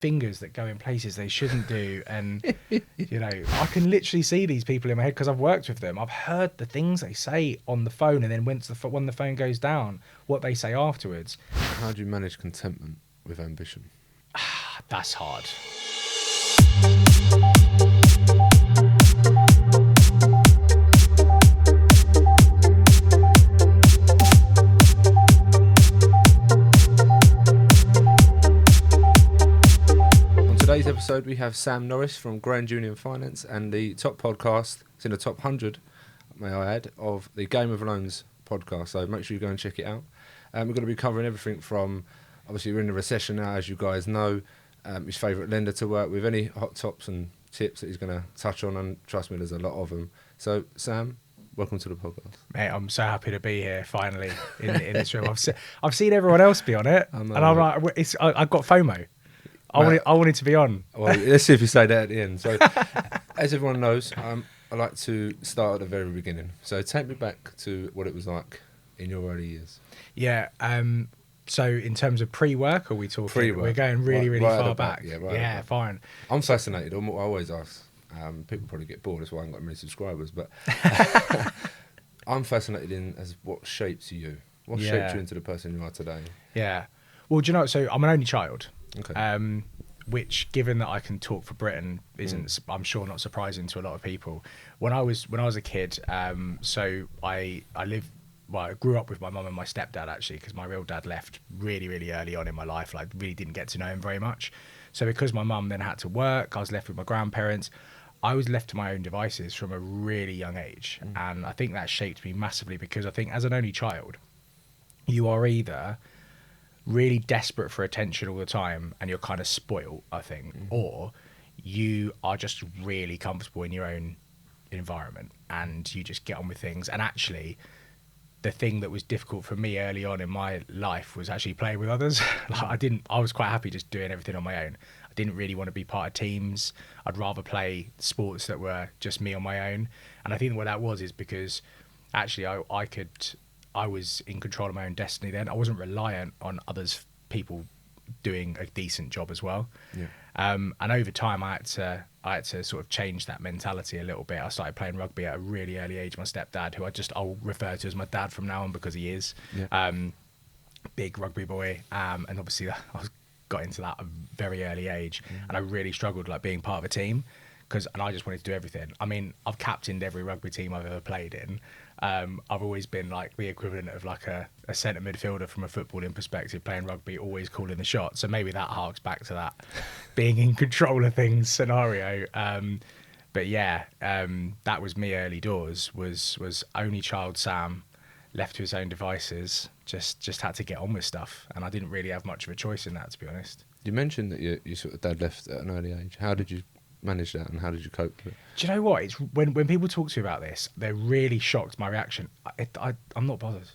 fingers that go in places they shouldn't do. And, I can literally see these people in my head because I've worked with them. I've heard the things they say on the phone, and then when the phone goes down, what they say afterwards. How do you manage contentment with ambition? That's hard. Today's episode, we have Sam Norris from Grand Union Finance and the top podcast. It's in the top 100, may I add, of the Game of Loans podcast. So make sure you go and check it out. We're going to be covering everything from, obviously we're in a recession now, as you guys know, his favourite lender to work with, any hot tops and tips that he's going to touch on, and trust me, there's a lot of them. So Sam, welcome to the podcast. Mate, I'm so happy to be here finally in this room. I've seen everyone else be on it, and I'm like, I've got FOMO. I wanted to be on. Well, let's see if you say that at the end. So, as everyone knows, I like to start at the very beginning. So, take me back to what it was like in your early years. Yeah. So, in terms of pre-work, are we talking? Pre-work. We're going really far back. Yeah, fine. I'm fascinated. I always ask. People probably get bored. That's why I haven't got many subscribers. But I'm fascinated in as what shapes you. What shaped you into the person you are today? Yeah. Well, do you know? So, I'm an only child. Okay. Which, given that I can talk for Britain, isn't I'm sure not surprising to a lot of people. When I was a kid, so I grew up with my mum and my stepdad actually, because my real dad left really early on in my life. Like, really didn't get to know him very much. So because my mum then had to work, I was left with my grandparents. I was left to my own devices from a really young age, and I think that shaped me massively, because I think as an only child, you are either really desperate for attention all the time and you're kind of spoiled, I think, or you are just really comfortable in your own environment and you just get on with things. And actually, the thing that was difficult for me early on in my life was actually playing with others. I was quite happy just doing everything on my own. I didn't really want to be part of teams. I'd rather play sports that were just me on my own. And I think what that was is because actually I was in control of my own destiny then. I wasn't reliant on people doing a decent job as well. Yeah. And over time, I had to sort of change that mentality a little bit. I started playing rugby at a really early age. My stepdad, who I'll refer to as my dad from now on because he is, big rugby boy. And obviously I got into that at a very early age, and I really struggled like being part of a team. And I just wanted to do everything. I mean, I've captained every rugby team I've ever played in. I've always been like the equivalent of like a centre midfielder from a footballing perspective, playing rugby, always calling the shot. So maybe that harks back to that being in control of things scenario. But yeah, that was me early doors, was only child Sam, left to his own devices, just had to get on with stuff. And I didn't really have much of a choice in that, to be honest. You mentioned that your sort of dad left at an early age. How did you manage that, and how did you cope with it? Do you know what? It's when people talk to me about this, they're really shocked. My reaction, I'm not bothered.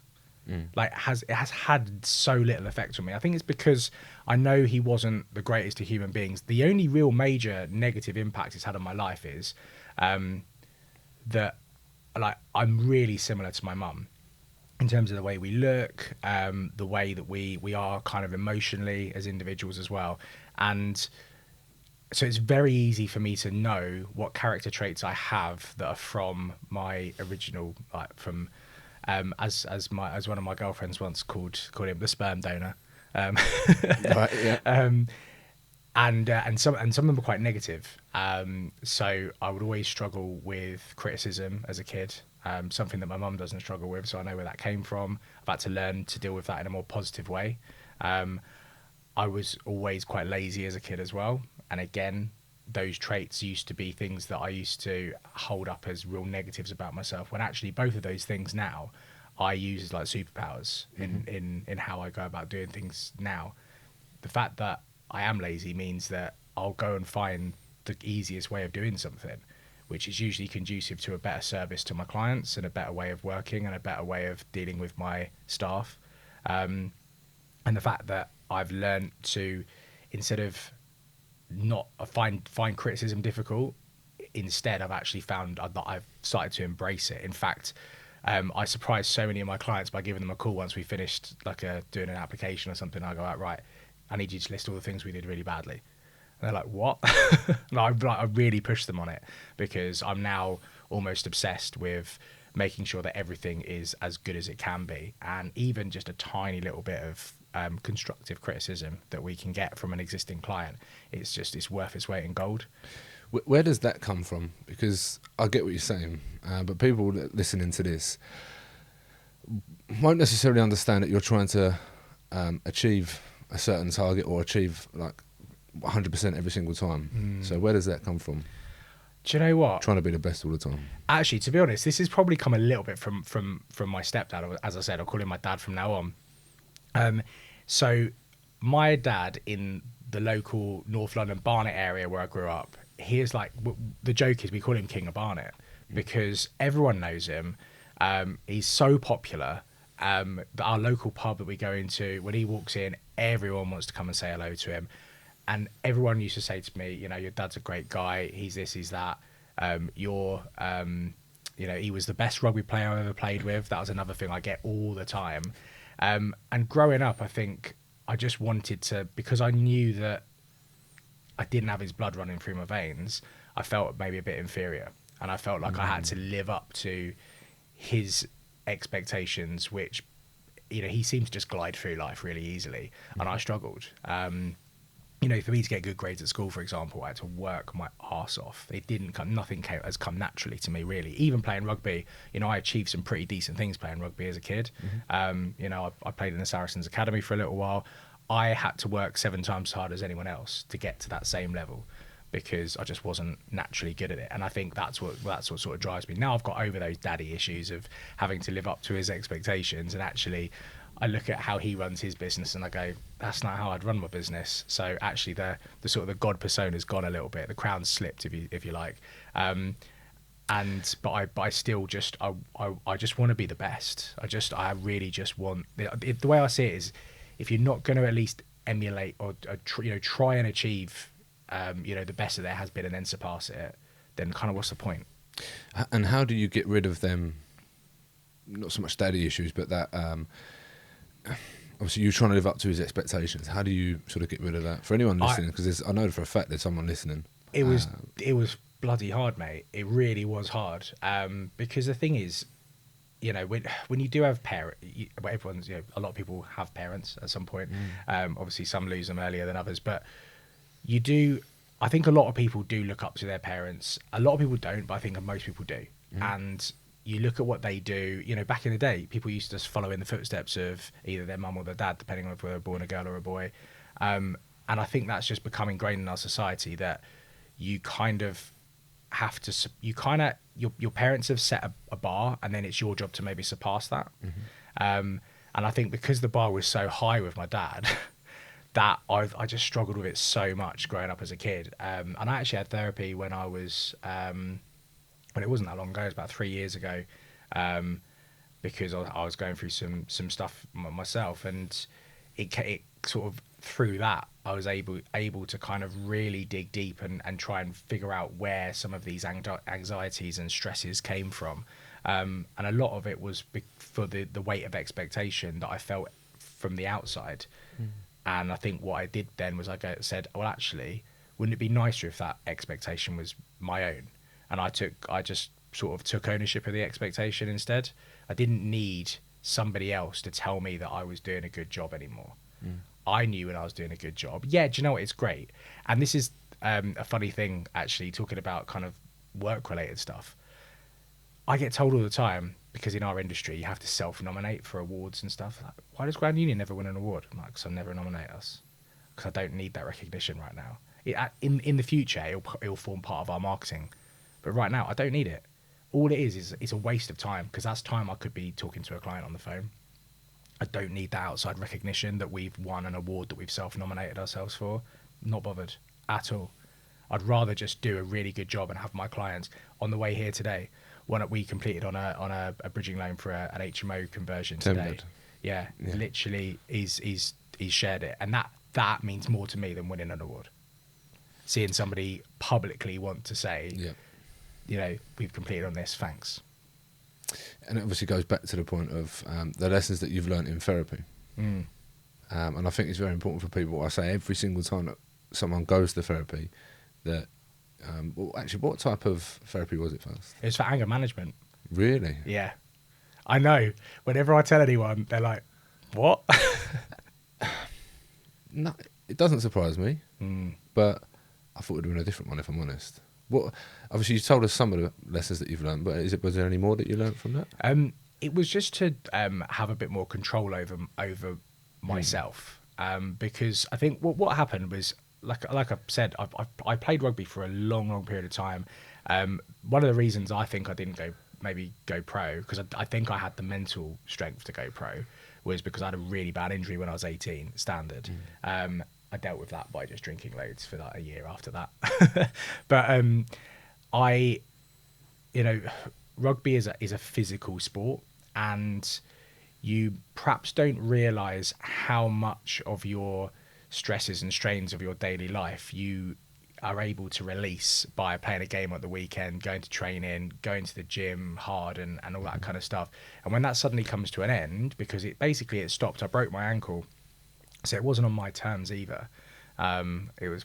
Like, it has had so little effect on me. I think it's because I know he wasn't the greatest of human beings. The only real major negative impact it's had on my life is that, like, I'm really similar to my mum in terms of the way we look, the way that we are kind of emotionally as individuals as well. And so it's very easy for me to know what character traits I have that are from my original, like from, as one of my girlfriends once called him the sperm donor. Right, yeah. And some of them are quite negative. So I would always struggle with criticism as a kid. Something that my mum doesn't struggle with, so I know where that came from. I've had to learn to deal with that in a more positive way. I was always quite lazy as a kid as well. And again, those traits used to be things that I used to hold up as real negatives about myself, when actually both of those things now I use as like superpowers in how I go about doing things now. The fact that I am lazy means that I'll go and find the easiest way of doing something, which is usually conducive to a better service to my clients and a better way of working and a better way of dealing with my staff. And the fact that I've learned to, instead of not find criticism difficult, instead I've actually found that I've started to embrace it. In fact, I surprised so many of my clients by giving them a call once we finished doing an application or something. I go, right, I need you to list all the things we did really badly. they're like, what? And I really push them on it, because I'm now almost obsessed with making sure that everything is as good as it can be, and even just a tiny little bit of constructive criticism that we can get from an existing client, it's worth its weight in gold. Where does that come from? Because I get what you're saying, but people listening to this won't necessarily understand that you're trying to achieve a certain target or achieve like 100% every single time. So where does that come from? Do you know what? Trying to be the best all the time. Actually, to be honest, this has probably come a little bit from my stepdad. As I said, I'll call him my dad from now on. So my dad, in the local North London Barnet area where I grew up, he is like, the joke is we call him King of Barnet, because everyone knows him. He's so popular. Our local pub that we go into, when he walks in, everyone wants to come and say hello to him. And everyone used to say to me, you know, your dad's a great guy. He's this, he's that. You know, he was the best rugby player I've ever played with. That was another thing I get all the time. And growing up, I think I just wanted to, because I knew that I didn't have his blood running through my veins, I felt maybe a bit inferior. And I felt like I had to live up to his expectations, which, you know, he seemed to just glide through life really easily. And I struggled. You know, for me to get good grades at school, for example, I had to work my arse off. Nothing has come naturally to me, really. Even playing rugby, you know, I achieved some pretty decent things playing rugby as a kid. You know, I played in the Saracens Academy for a little while. I had to work 7 times as hard as anyone else to get to that same level, because I just wasn't naturally good at it. And I think that's what sort of drives me. Now I've got over those daddy issues of having to live up to his expectations, and actually I look at how he runs his business and I go, that's not how I'd run my business. So actually the sort of the God persona's gone a little bit. The crown's slipped, if you like. But I still just I just want to be the best. I really just want, the way I see it is, if you're not going to at least emulate or try and achieve the best that there has been and then surpass it, then kind of what's the point? And how do you get rid of them, not so much daddy issues, but that obviously you're trying to live up to his expectations. How do you sort of get rid of that? For anyone listening, because I know for a fact there's someone listening. It was bloody hard, mate. It really was hard. Because the thing is, you know, when you do have parents, everyone's, you know, a lot of people have parents at some point. Obviously some lose them earlier than others, but you do. I think a lot of people do look up to their parents. A lot of people don't, but I think most people do. And you look at what they do. You know, back in the day, people used to just follow in the footsteps of either their mum or their dad, depending on if they were born a girl or a boy. And I think that's just become ingrained in our society, that you kind of have to, your parents have set a bar, and then it's your job to maybe surpass that. And I think because the bar was so high with my dad, that I just struggled with it so much growing up as a kid. And I actually had therapy when I was, but it wasn't that long ago. It was about 3 years ago, because I was going through some stuff myself, and it sort of, through that I was able to kind of really dig deep and try and figure out where some of these anxieties and stresses came from, and a lot of it was for the weight of expectation that I felt from the outside. And I think what I did then was I said, well, actually, wouldn't it be nicer if that expectation was my own? And I just sort of took ownership of the expectation instead. I didn't need somebody else to tell me that I was doing a good job anymore. I knew when I was doing a good job. Yeah, do you know what? It's great. And this is a funny thing, actually, talking about kind of work-related stuff. I get told all the time, because in our industry, you have to self-nominate for awards and stuff. Like, why does Grand Union never win an award? I'm like, because I never nominate us. Because I don't need that recognition right now. In the future, it'll form part of our marketing. But right now, I don't need it. All it is it's a waste of time, because that's time I could be talking to a client on the phone. I don't need that outside recognition that we've won an award that we've self-nominated ourselves for. Not bothered at all. I'd rather just do a really good job and have my clients. On the way here today, one that we completed on a bridging loan for an HMO conversion today. Yeah, literally, he's shared it, and that means more to me than winning an award. Seeing somebody publicly want to say, you know, we've completed on this, thanks. And it obviously goes back to the point of the lessons that you've learned in therapy. And I think it's very important for people. I say every single time that someone goes to therapy, that well, actually, what type of therapy was it first? It was for anger management. Really? Yeah, I know. Whenever I tell anyone, they're like, "What?" No, it doesn't surprise me, Mm. but I thought it would have been a different one, if I'm honest. What? Obviously, you told us some of the lessons that you've learned, but was there any more that you learned from that? It was just to have a bit more control over myself, because I think what happened was, like I said, I played rugby for a long period of time. One of the reasons I think I didn't go pro, because I think I had the mental strength to go pro, was because I had a really bad injury when I was 18, standard. I dealt with that by just drinking loads for like a year after that. But I, you know, rugby is a physical sport, and you perhaps don't realize how much of your stresses and strains of your daily life you are able to release by playing a game at the weekend, going to training, going to the gym hard, and all that kind of stuff. And when that suddenly comes to an end, because it stopped, I broke my ankle, so it wasn't on my terms either.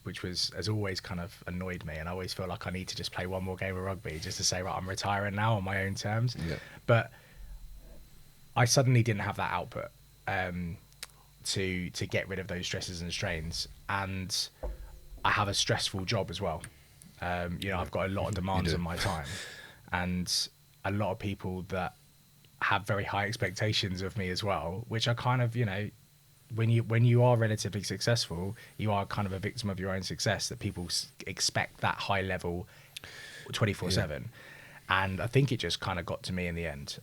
Which has always kind of annoyed me, and I always feel like I need to just play one more game of rugby just to say, right, I'm retiring now on my own terms. Yeah. But I suddenly didn't have that output to get rid of those stresses and strains, and I have a stressful job as well. I've got a lot of demands on my time, and a lot of people that have very high expectations of me as well, which are kind of, when you are relatively successful, you are kind of a victim of your own success, that people expect that high level 24/7. And I think it just kind of got to me in the end.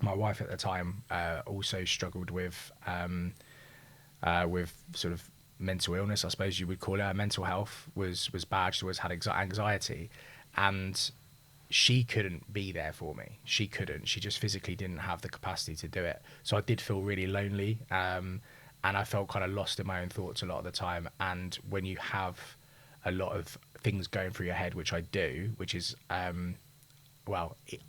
My wife at the time also struggled with sort of mental illness, I suppose you would call it. Her mental health was bad. She always had anxiety, and she couldn't be there for me. She just physically didn't have the capacity to do it. So I did feel really lonely, and I felt kind of lost in my own thoughts a lot of the time. And when you have a lot of things going through your head, which I do, which is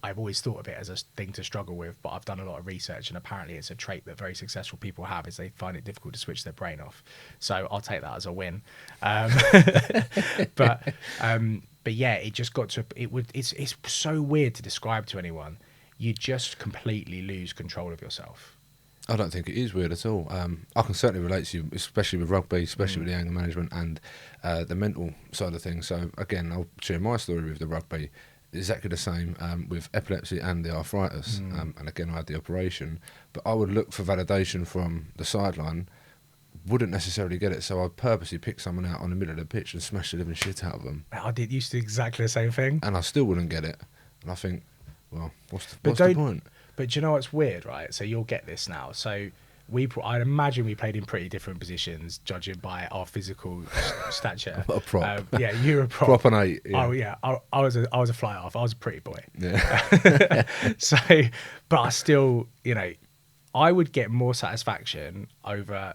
I've always thought of it as a thing to struggle with, but I've done a lot of research, and apparently it's a trait that very successful people have, is they find it difficult to switch their brain off. So I'll take that as a win. But yeah, it just got to it's so weird to describe to anyone. You just completely lose control of yourself. I don't think it is weird at all. I can certainly relate to you, especially with rugby, especially with the anger management and the mental side of things. So again, I'll share my story with the rugby. Exactly the same with epilepsy and the arthritis. And again, I had the operation, but I would look for validation from the sideline. Wouldn't necessarily get it, so I'd purposely pick someone out on the middle of the pitch and smash the living shit out of them. I used to do exactly the same thing, and I still wouldn't get it. And I think, well, what's the point? But do you know what's weird, right? So you'll get this now. So I'd imagine we played in pretty different positions, judging by our physical stature. A prop. Yeah, you're a prop. Prop and 8. Yeah. Oh yeah, I was a fly half. I was a pretty boy. Yeah. So, but I still, I would get more satisfaction over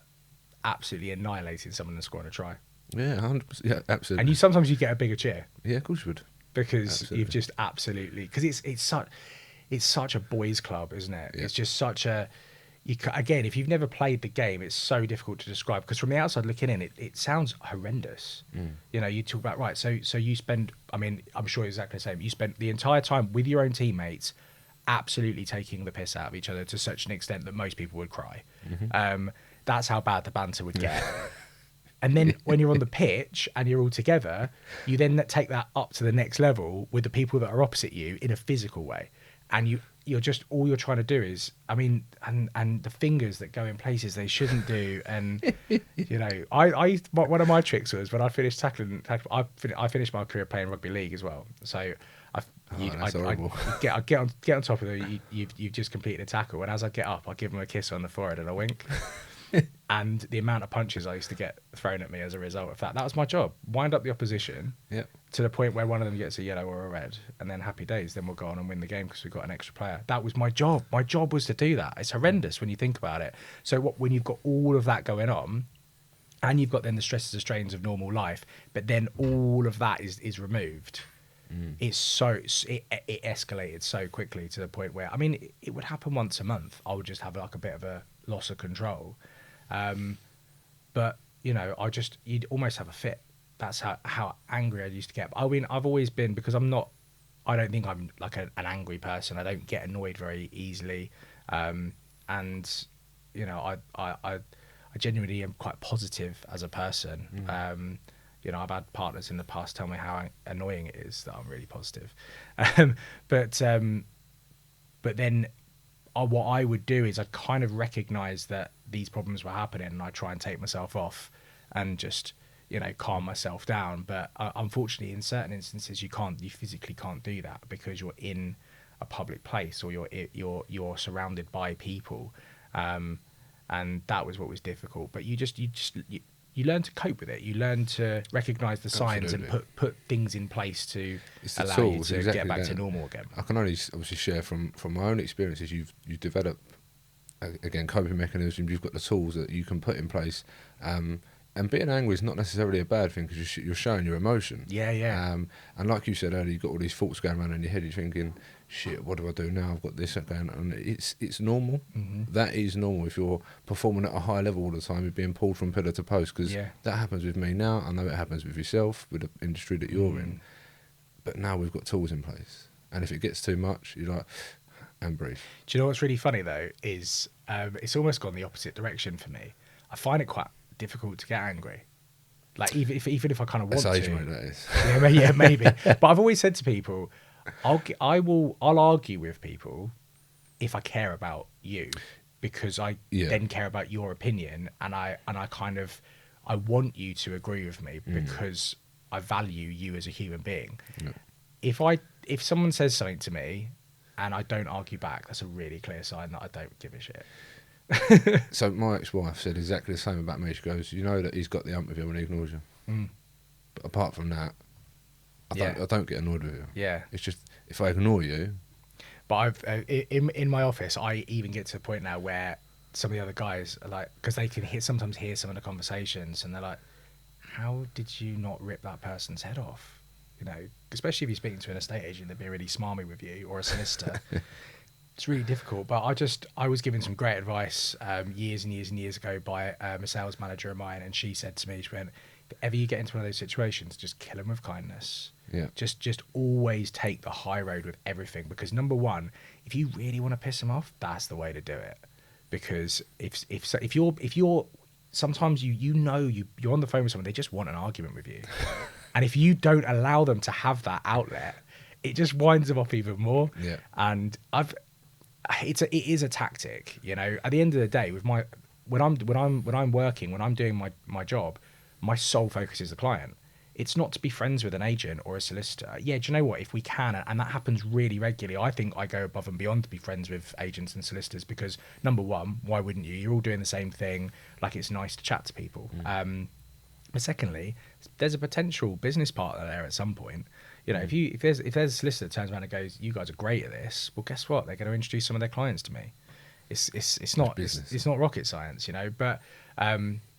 absolutely annihilating someone and scoring a try. Yeah, 100%. Yeah, absolutely. And sometimes you get a bigger cheer. Yeah, of course you would. Because absolutely. You've just absolutely, because it's such a boys' club, isn't it? Yeah. It's just such a. Again, if you've never played the game, it's so difficult to describe, because from the outside looking in, it sounds horrendous. You talk about, right, so you spend, I'm sure exactly the same. You spent the entire time with your own teammates absolutely taking the piss out of each other to such an extent that most people would cry. That's how bad the banter would get. And then when you're on the pitch and you're all together, you then take that up to the next level with the people that are opposite you in a physical way. And you're just, all you're trying to do is, and the fingers that go in places they shouldn't do. And, one of my tricks was when I finished tackling, I finished my career playing rugby league as well. So I get on top of it. You've just completed a tackle. And as I get up, I give them a kiss on the forehead and a wink. And the amount of punches I used to get thrown at me as a result of that was my job. Wind up the opposition to the point where one of them gets a yellow or a red, and then happy days, then we'll go on and win the game because we've got an extra player. That was my job. My job was to do that. It's horrendous when you think about it. So when you've got all of that going on, and you've got then the stresses and strains of normal life, but then all of that is removed. It escalated so quickly to the point where, it would happen once a month. I would just have like a bit of a loss of control. But you know, you'd almost have a fit. That's how angry I used to get. I mean, I've always been, because I don't think I'm like an angry person. I don't get annoyed very easily. And, you know, I genuinely am quite positive as a person. You know, I've had partners in the past tell me how annoying it is that I'm really positive. But then what I would do is I'd kind of recognize that these problems were happening, and I'd try and take myself off and just, you know, calm myself down. But unfortunately, in certain instances, you physically can't do that, because you're in a public place, or you're surrounded by people. And that was what was difficult. But you learn to cope with it. You learn to recognise the signs and put things in place to allow you to get back to normal again. I can only obviously share from my own experiences. You've developed, again, coping mechanisms. You've got the tools that you can put in place. And being angry is not necessarily a bad thing, because you're showing your emotion. Yeah. And like you said earlier, you've got all these thoughts going around in your head. You're thinking, shit, what do I do now? I've got this going on. It's normal. Mm-hmm. That is normal. If you're performing at a high level all the time, you're being pulled from pillar to post, because that happens with me now. I know it happens with yourself, with the industry that you're in. But now we've got tools in place. And if it gets too much, you're like, and breathe. Do you know what's really funny, though, is it's almost gone the opposite direction for me. I find it quite difficult to get angry. Like, even if I kind of want age, to. mate, that is. Yeah, maybe. But I've always said to people, I'll argue with people if I care about you, because I then care about your opinion, and I want you to agree with me, because I value you as a human being. If someone says something to me and I don't argue back, that's a really clear sign that I don't give a shit. So my ex-wife said exactly the same about me. She goes, you know that he's got the hump with you when he ignores you. But apart from that, I don't get annoyed with you. Yeah. It's just, if I ignore you. But I've in my office, I even get to the point now where some of the other guys are like, because they can sometimes hear some of the conversations, and they're like, how did you not rip that person's head off? You know, especially if you're speaking to an estate agent, they'd be really smarmy with you, or a solicitor. It's really difficult. But I was given some great advice years and years and years ago by a sales manager of mine, and she said to me, she went, if ever you get into one of those situations, just kill them with kindness. Yeah. Just always take the high road with everything, because number one, if you really want to piss them off, that's the way to do it. Because if you're sometimes you're on the phone with someone, they just want an argument with you. And if you don't allow them to have that outlet, it just winds them up even more. Yeah. And it is a tactic, you know. At the end of the day, with when I'm working, when I'm doing my job, my sole focus is the client. It's not to be friends with an agent or a solicitor. Yeah, do you know what? If we can, and that happens really regularly, I think I go above and beyond to be friends with agents and solicitors, because number one, why wouldn't you? You're all doing the same thing. Like, it's nice to chat to people. But secondly, there's a potential business partner there at some point. You know, if there's a solicitor that turns around and goes, you guys are great at this, well, guess what? They're going to introduce some of their clients to me. It's not rocket science, you know. But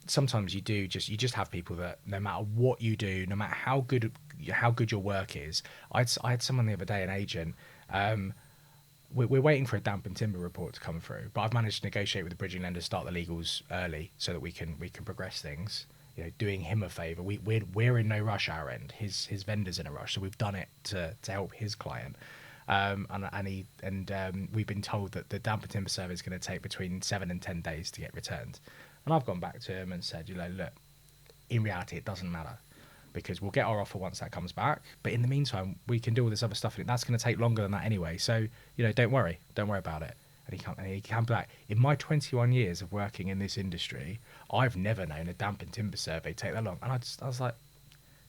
sometimes you just have people that no matter what you do, no matter how good your work is. I had someone the other day, an agent. We're waiting for a damp and timber report to come through, but I've managed to negotiate with the bridging lender, start the legals early so that we can progress things. You know, doing him a favour. We're in no rush our end. His vendor's in a rush, so we've done it to help his client. We've been told that the damp and timber survey is going to take between 7 and 10 days to get returned. And I've gone back to him and said, you know, look, in reality, it doesn't matter, because we'll get our offer once that comes back. But in the meantime, we can do all this other stuff, and that's going to take longer than that anyway. So, you know, don't worry about it. And he came back. In my 21 years of working in this industry, I've never known a damp and timber survey take that long. And I was like,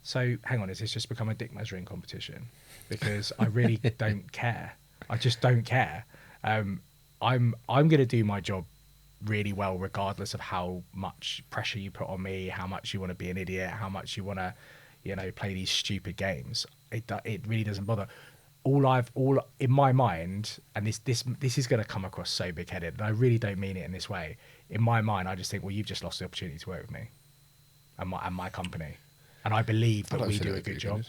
so hang on, has this just become a dick measuring competition? Because I really don't care. I just don't care. I'm going to do my job really well, regardless of how much pressure you put on me, how much you want to be an idiot, how much you want to, you know, play these stupid games. It really doesn't bother. All in my mind, and this is going to come across so big-headed, and I really don't mean it in this way. In my mind, I just think, well, you've just lost the opportunity to work with me and my company, and I believe that we do a good job.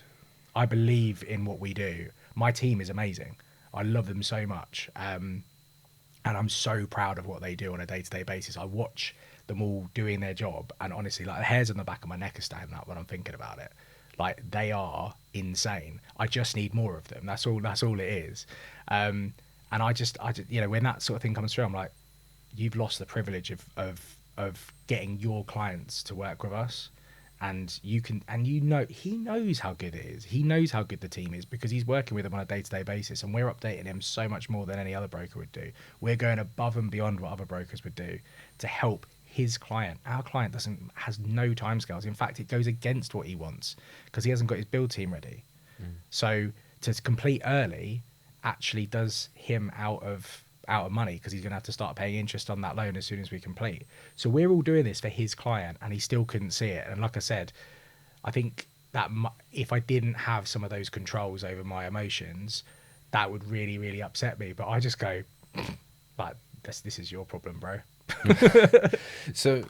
I believe in what we do. My team is amazing. I love them so much, and I'm so proud of what they do on a day-to-day basis. I watch them all doing their job. And honestly, like the hairs on the back of my neck are standing up when I'm thinking about it. Like they are insane. I just need more of them. That's all it is. And I just, you know, when that sort of thing comes through, I'm like, you've lost the privilege of getting your clients to work with us. And you can, and you know, he knows how good it is. He knows how good the team is because he's working with them on a day-to-day basis, and we're updating him so much more than any other broker would do. We're going above and beyond what other brokers would do to help his client. Our client has no timescales. In fact, it goes against what he wants because he hasn't got his build team ready. So to complete early actually does him out of money because he's going to have to start paying interest on that loan as soon as we complete. So we're all doing this for his client, and he still couldn't see it. And like I said, I think that if I didn't have some of those controls over my emotions, that would really, really upset me. But I just go, like, this is your problem, bro. So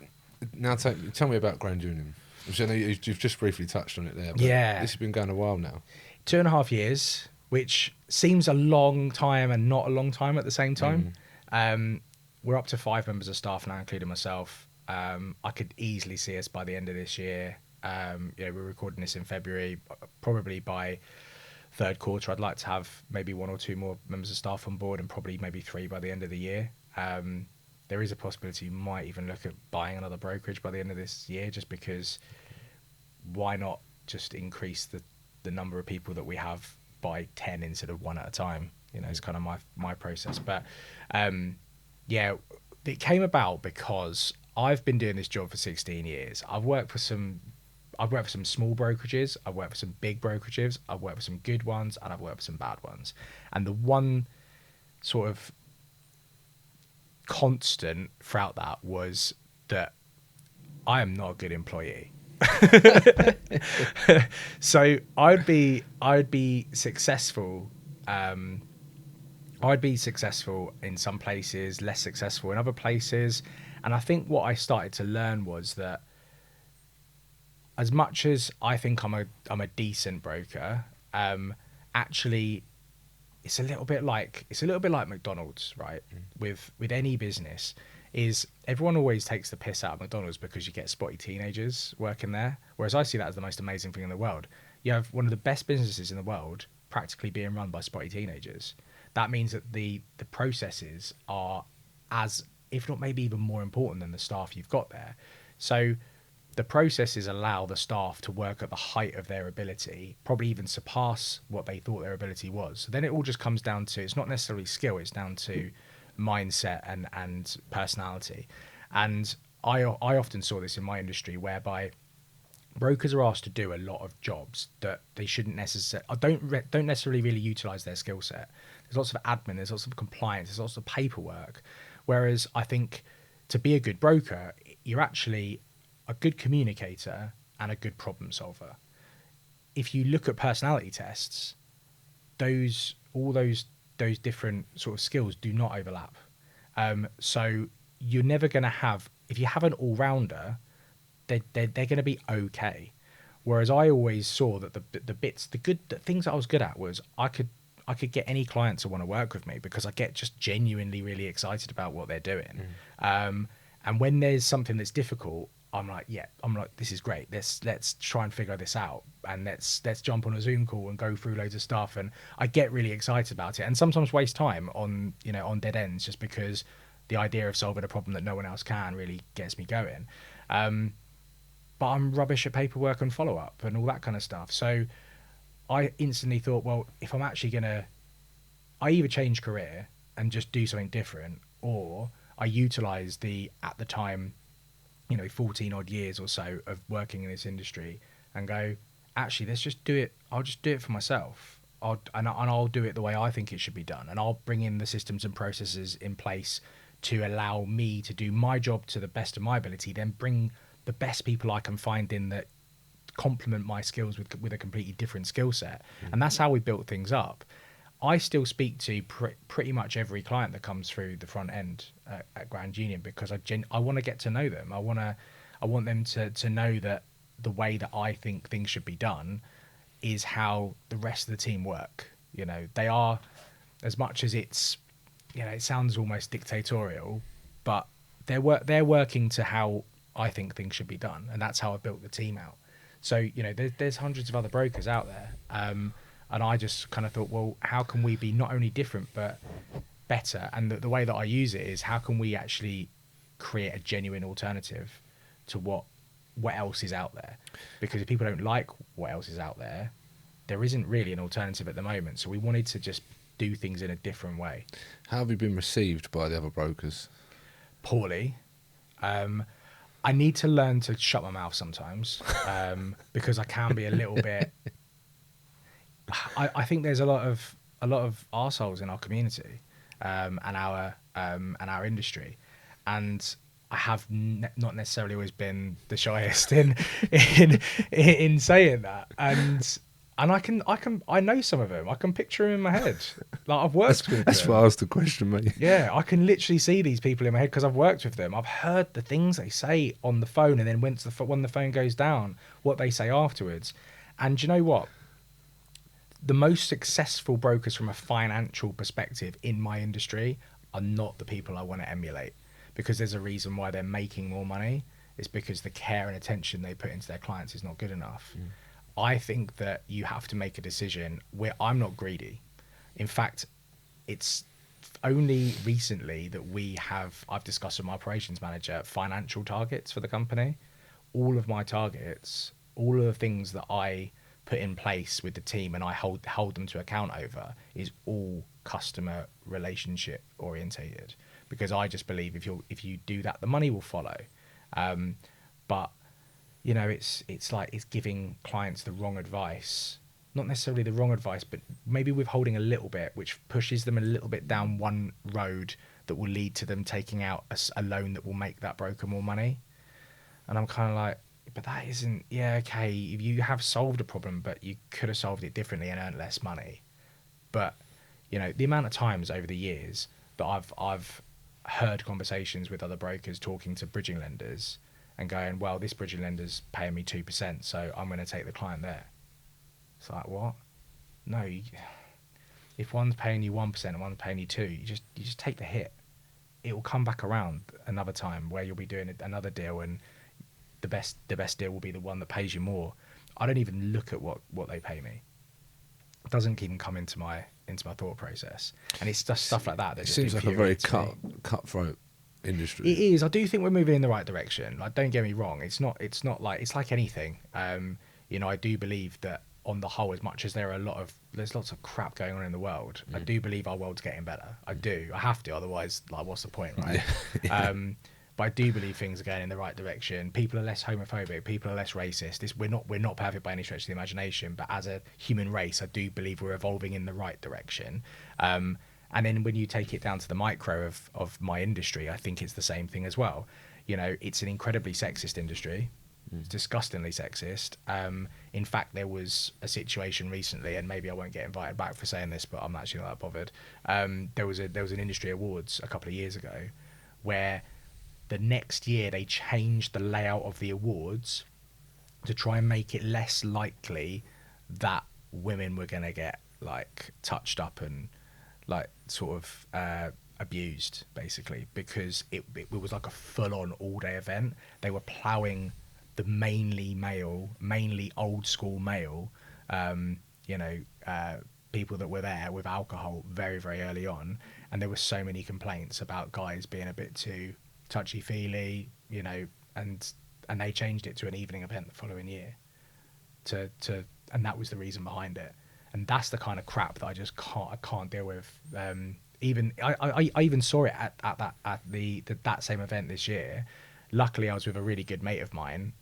now tell me about Grand Union, which I know you've just briefly touched on it there. But Yeah. This has been going a while now. 2.5 years, which seems a long time and not a long time at the same time. We're up to 5 members of staff now, including myself. I could easily see us by the end of this year. We're recording this in February. Probably by third quarter, I'd like to have maybe 1 or 2 more members of staff on board, and probably maybe 3 by the end of the year. There is a possibility you might even look at buying another brokerage by the end of this year, just because why not just increase the number of people that we have by 10 instead of 1 at a time. You know, it's kind of my process. But it came about because I've been doing this job for 16 years. I've worked for some small brokerages, I've worked for some big brokerages, I've worked for some good ones, and I've worked for some bad ones. And the one sort of constant throughout that was that I am not a good employee. So I'd be successful. I'd be successful in some places, less successful in other places. And I think what I started to learn was that as much as I think I'm a decent broker, actually it's a little bit like McDonald's, right? With any business, is everyone always takes the piss out of McDonald's because you get spotty teenagers working there. Whereas I see that as the most amazing thing in the world. You have one of the best businesses in the world practically being run by spotty teenagers. That means that the processes are as, if not maybe even more important than the staff you've got there. So the processes allow the staff to work at the height of their ability, probably even surpass what they thought their ability was. So then it all just comes down to, it's not necessarily skill, it's down to mindset and personality. And I often saw this in my industry, whereby brokers are asked to do a lot of jobs that they shouldn't necessarily, don't necessarily really utilize their skill set. There's lots of admin, there's lots of compliance, there's lots of paperwork. Whereas I think to be a good broker, you're actually a good communicator and a good problem solver. If you look at personality tests, all those different sort of skills do not overlap. So you're never going to have, if you have an all-rounder, they're going to be okay. Whereas I always saw that the things that I was good at was I could get any client to want to work with me because I get just genuinely really excited about what they're doing. And when there's something that's difficult, I'm like, this is great. Let's try and figure this out, and let's jump on a Zoom call and go through loads of stuff. And I get really excited about it, and sometimes waste time on dead ends just because the idea of solving a problem that no one else can really gets me going. But I'm rubbish at paperwork and follow up and all that kind of stuff. So I instantly thought, well, if I'm actually I either change career and just do something different, or I utilize at the time, 14 odd years or so of working in this industry and go, actually, let's just do it. I'll just do it for myself. I'll do it the way I think it should be done. And I'll bring in the systems and processes in place to allow me to do my job to the best of my ability, then bring the best people I can find in that complement my skills with a completely different skill set. And that's how we built things up. I still speak to pretty much every client that comes through the front end at Grand Union because I want to get to know them. I want them to know that the way that I think things should be done is how the rest of the team work. They are, as much as it's, it sounds almost dictatorial, but they're working to how I think things should be done, and that's how I built the team out. So, you know, there's hundreds of other brokers out there, and I just kind of thought, well, how can we be not only different but better? And the way that I use it is, how can we actually create a genuine alternative to what else is out there? Because if people don't like what else is out there, there isn't really an alternative at the moment. So we wanted to just do things in a different way. How have you been received by the other brokers? Poorly. I need to learn to shut my mouth sometimes, because I can be a little bit. I think there's a lot of arseholes in our community, and our industry, and I have not necessarily always been the shyest in saying that, and I know some of them. I can picture them in my head. Like, I've worked with them. That's why I asked the question, mate. Yeah, I can literally see these people in my head because I've worked with them. I've heard the things they say on the phone, and then when the phone goes down, what they say afterwards. And do you know what? The most successful brokers from a financial perspective in my industry are not the people I want to emulate, because there's a reason why they're making more money. It's because the care and attention they put into their clients is not good enough. I think that you have to make a decision where I'm not greedy. In fact, it's only recently that I've discussed with my operations manager financial targets for the company. All of my targets, all of the things that I put in place with the team and I hold them to account over, is all customer relationship orientated, because I just believe if you do that, the money will follow. But you know, it's like it's giving clients the wrong advice. Not necessarily the wrong advice, but maybe withholding a little bit, which pushes them a little bit down one road that will lead to them taking out a loan that will make that broker more money. And I'm kind of like, but that isn't, yeah, okay, if you have solved a problem, but you could have solved it differently and earned less money. But, you know, the amount of times over the years that I've heard conversations with other brokers talking to bridging lenders and going, well, this bridging lender's paying me 2%, so I'm going to take the client there. It's like, what? No, if one's paying you 1% and one's paying you 2%, you just take the hit. It will come back around another time where you'll be doing another deal, and the best deal will be the one that pays you more. I don't even look at what they pay me. It doesn't even come into my thought process, and it's just stuff like that. It seems like a very cutthroat industry. It is. I do think we're moving in the right direction. Like, don't get me wrong. It's not like, it's like anything. You know, I do believe that on the whole, as much as there's lots of crap going on in the world, I do believe our world's getting better. I do. I have to. Otherwise, like, what's the point, right? Yeah. But I do believe things are going in the right direction. People are less homophobic. People are less racist. We're not perfect by any stretch of the imagination, but as a human race, I do believe we're evolving in the right direction. And then when you take it down to the micro of my industry, I think it's the same thing as well. You know, it's an incredibly sexist industry. It's disgustingly sexist. In fact, there was a situation recently, and maybe I won't get invited back for saying this, but I'm actually not that bothered. There was an industry awards a couple of years ago where the next year they changed the layout of the awards to try and make it less likely that women were going to get like touched up and like sort of abused, basically, because it was like a full-on all-day event. They were ploughing the mainly old school male, people that were there with alcohol very, very early on, and there were so many complaints about guys being a bit too touchy-feely, you know, and they changed it to an evening event the following year, and that was the reason behind it. And that's the kind of crap that I can't deal with. I even saw it at that same event this year. Luckily, I was with a really good mate of mine,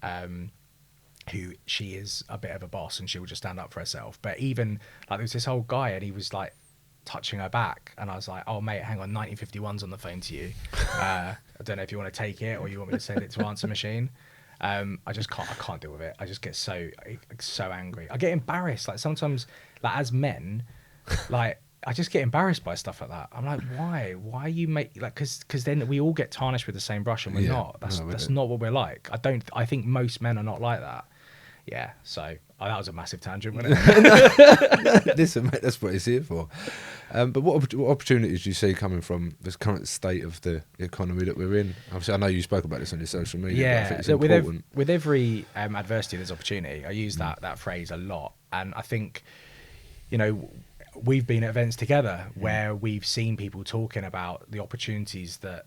who she is a bit of a boss and she will just stand up for herself. But even like, there was this old guy and he was like touching her back, and I was like, "Oh mate, hang on, 1951's on the phone to you. I don't know if you want to take it or you want me to send it to answer machine." I can't deal with it. I just get so angry. I get embarrassed. Like sometimes, like as men, like I just get embarrassed by stuff like that. I'm like, why? Why you make like? Because then we all get tarnished with the same brush, and we're not. That's not what we're like. I think most men are not like that. Yeah. So that was a massive tangent, wasn't it? Listen, mate, that's what it's here for. But what opportunities do you see coming from this current state of the economy that we're in? Obviously, I know you spoke about this on your social media, but I think it's look, important. with every adversity, there's opportunity. I use that phrase a lot, and I think, you know, we've been at events together where we've seen people talking about the opportunities that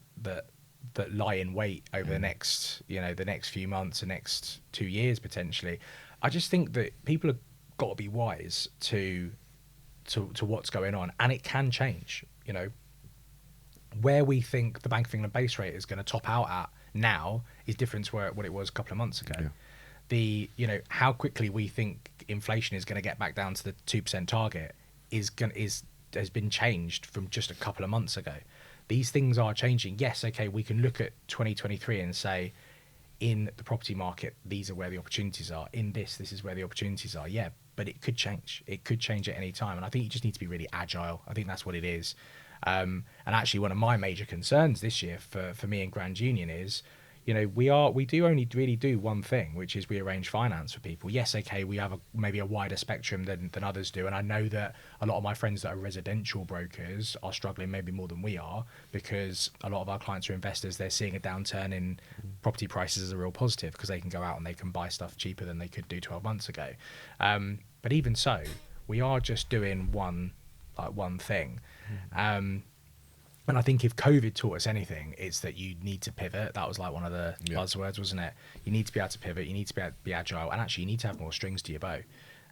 lie in wait over the next few months, the next 2 years potentially. I just think that people have got to be wise to what's going on, and it can change. You know, where we think the Bank of England base rate is going to top out at now is different to what it was a couple of months ago. Yeah. How quickly we think inflation is going to get back down to the 2% target has been changed from just a couple of months ago. These things are changing. Yes, okay, we can look at 2023 and say, in the property market, these are where the opportunities are. In this is where the opportunities are. Yeah, but it could change. It could change at any time. And I think you just need to be really agile. I think that's what it is. And actually, one of my major concerns this year for me and Grand Union is, you know, we do only really do one thing, which is we arrange finance for people. Yes, okay, we have maybe a wider spectrum than others do, and I know that a lot of my friends that are residential brokers are struggling maybe more than we are, because a lot of our clients are investors. They're seeing a downturn in property prices as a real positive, because they can go out and they can buy stuff cheaper than they could do 12 months ago. But even so, we are just doing one thing. And I think if COVID taught us anything, it's that you need to pivot. That was like one of the buzzwords, wasn't it? You need to be able to pivot. You need to be agile, and actually, you need to have more strings to your bow.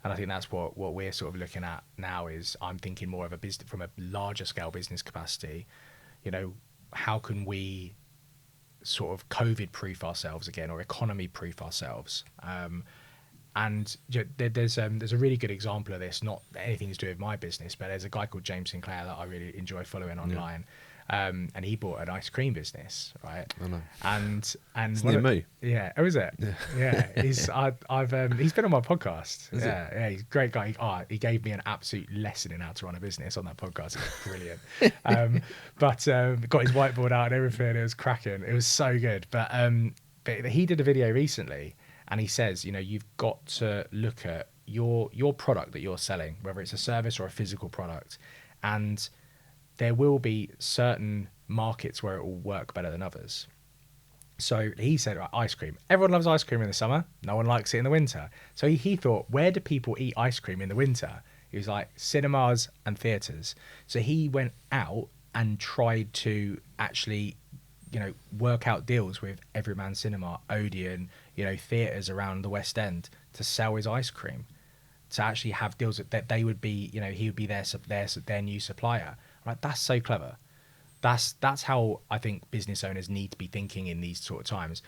And I think that's what we're sort of looking at now. Is I'm thinking more of a business from a larger scale business capacity. You know, how can we sort of COVID proof ourselves again, or economy proof ourselves? And there's a really good example of this, not anything to do with my business, but there's a guy called James Sinclair that I really enjoy following online. And he bought an ice cream business, right? I know. And it's near me. Yeah. Oh, is it? Yeah. He's been on my podcast. Is yeah. He's a great guy. He gave me an absolute lesson in how to run a business on that podcast. It was brilliant. But got his whiteboard out and everything. It was cracking. It was so good. But he did a video recently. And he says, you know, you've got to look at your product that you're selling, whether it's a service or a physical product, and there will be certain markets where it will work better than others. So he said, right, ice cream. Everyone loves ice cream in the summer. No one likes it in the winter. So he thought, where do people eat ice cream in the winter? He was like, cinemas and theatres. So he went out and tried to actually, you know, work out deals with Everyman Cinema, Odeon, you know, theatres around the West End to sell his ice cream, to actually have deals that they would be, you know, he would be their new supplier. Right? That's so clever. That's how I think business owners need to be thinking in these sort of times.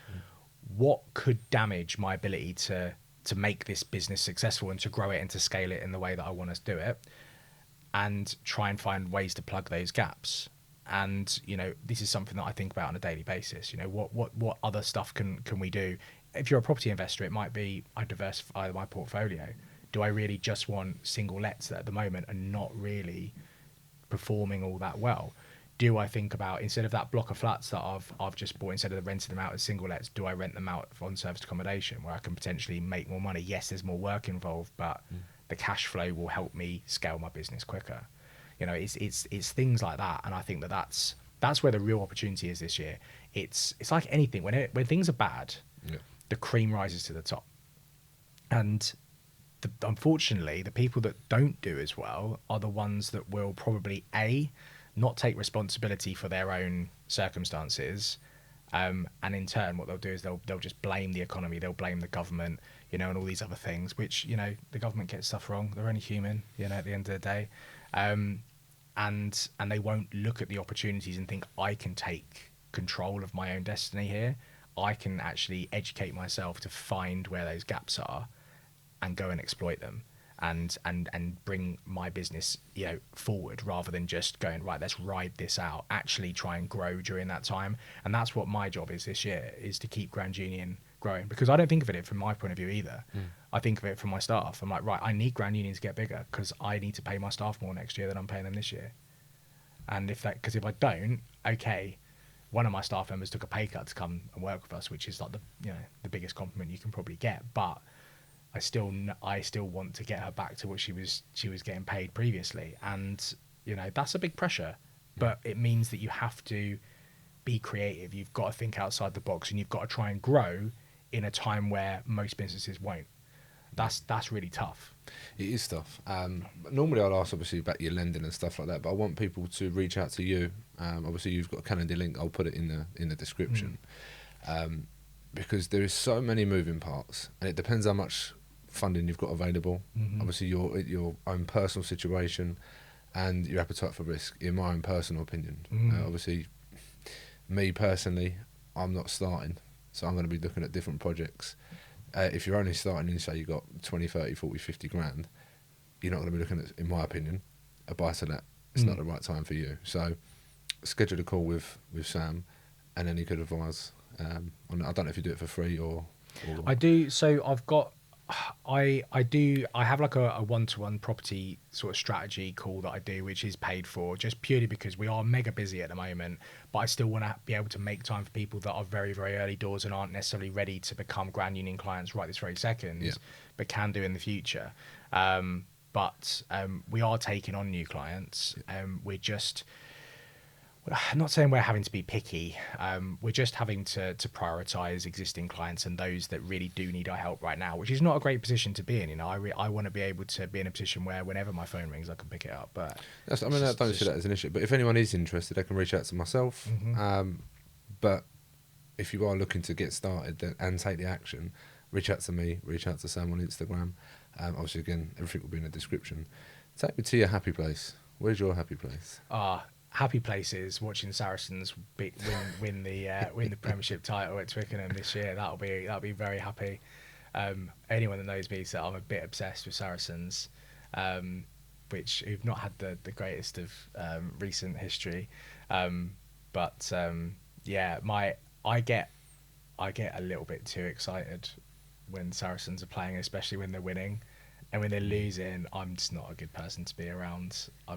What could damage my ability to make this business successful and to grow it and to scale it in the way that I want to do it, and try and find ways to plug those gaps. And, you know, this is something that I think about on a daily basis. You know, what other stuff can we do? If you're a property investor, it might be, I diversify my portfolio. Do I really just want single lets that at the moment are not really performing all that well? Do I think about, instead of that block of flats that I've just bought, instead of renting them out as single lets, do I rent them out on serviced accommodation where I can potentially make more money? Yes, there's more work involved, but the cash flow will help me scale my business quicker. You know, it's things like that, and I think that's where the real opportunity is this year. It's like anything, when things are bad, the cream rises to the top, and unfortunately, the people that don't do as well are the ones that will probably not take responsibility for their own circumstances, and in turn, what they'll do is they'll just blame the economy, they'll blame the government, you know, and all these other things. Which, you know, the government gets stuff wrong. They're only human, you know, at the end of the day. And they won't look at the opportunities and think, I can take control of my own destiny here. I can actually educate myself to find where those gaps are and go and exploit them, and bring my business, you know, forward, rather than just going, right, let's ride this out. Actually try and grow during that time. And that's what my job is this year, is to keep Grand Union growing, because I don't think of it from my point of view either. I think of it from my staff. I'm like, right, I need Grand Union to get bigger, because I need to pay my staff more next year than I'm paying them this year. And if I don't, okay, one of my staff members took a pay cut to come and work with us, which is like the biggest compliment you can probably get. But I still want to get her back to what she was getting paid previously. And You know, that's a big pressure, but it means that you have to be creative. You've got to think outside the box, and you've got to try and grow in a time where most businesses won't. That's really tough. It is tough. Normally I'd ask obviously about your lending and stuff like that, but I want people to reach out to you. Obviously you've got a Calendar link. I'll put it in the description. Because there is so many moving parts, and it depends how much funding you've got available. Obviously your own personal situation and your appetite for risk, in my own personal opinion. Obviously, me personally, I'm not starting, so I'm going to be looking at different projects. If you're only starting and say you've got 20, 30, 40, 50 grand, you're not going to be looking at, in my opinion, a buy-to-let. It's not the right time for you. So schedule a call with Sam, and then he could advise. I don't know if you do it for free or I do. So I've got, I have like a one-to-one property sort of strategy call that I do, which is paid for, just purely because we are mega busy at the moment, but I still want to be able to make time for people that are very, very early doors and aren't necessarily ready to become Grand Union clients right this very second, but can do in the future. But we are taking on new clients. We're just, I'm not saying we're having to be picky. We're just having to prioritize existing clients and those that really do need our help right now, which is not a great position to be in. You know, I want to be able to be in a position where whenever my phone rings, I can pick it up. But I don't see that as an issue. But if anyone is interested, they can reach out to myself. But if you are looking to get started and take the action, reach out to me. Reach out to Sam on Instagram. Obviously, again, everything will be in the description. Take me to your happy place. Where's your happy place? Happy places watching Saracens win the Premiership title at Twickenham this year. That'll be very happy. Anyone that knows me, so I'm a bit obsessed with Saracens, who've not had the greatest of recent history. But I get a little bit too excited when Saracens are playing, especially when they're winning. And when they're losing, I'm just not a good person to be around. I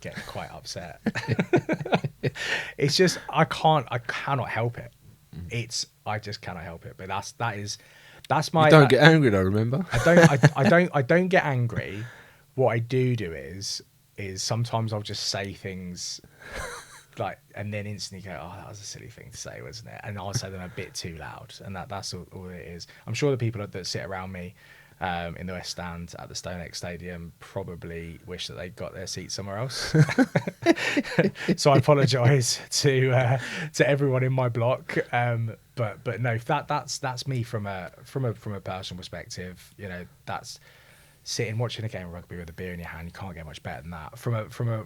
get quite upset. It's just I cannot help it. I just cannot help it. But that's my. You don't get angry though, remember? I don't get angry. What I do is sometimes I'll just say things like, and then instantly go, oh, that was a silly thing to say, wasn't it? And I'll say them a bit too loud, and that's all it is. I'm sure the people that sit around me in the West Stand at the Stonex Stadium probably wish that they'd got their seat somewhere else. So I apologise to everyone in my block. But no, that's me from a personal perspective. You know, that's sitting watching a game of rugby with a beer in your hand. You can't get much better than that. From a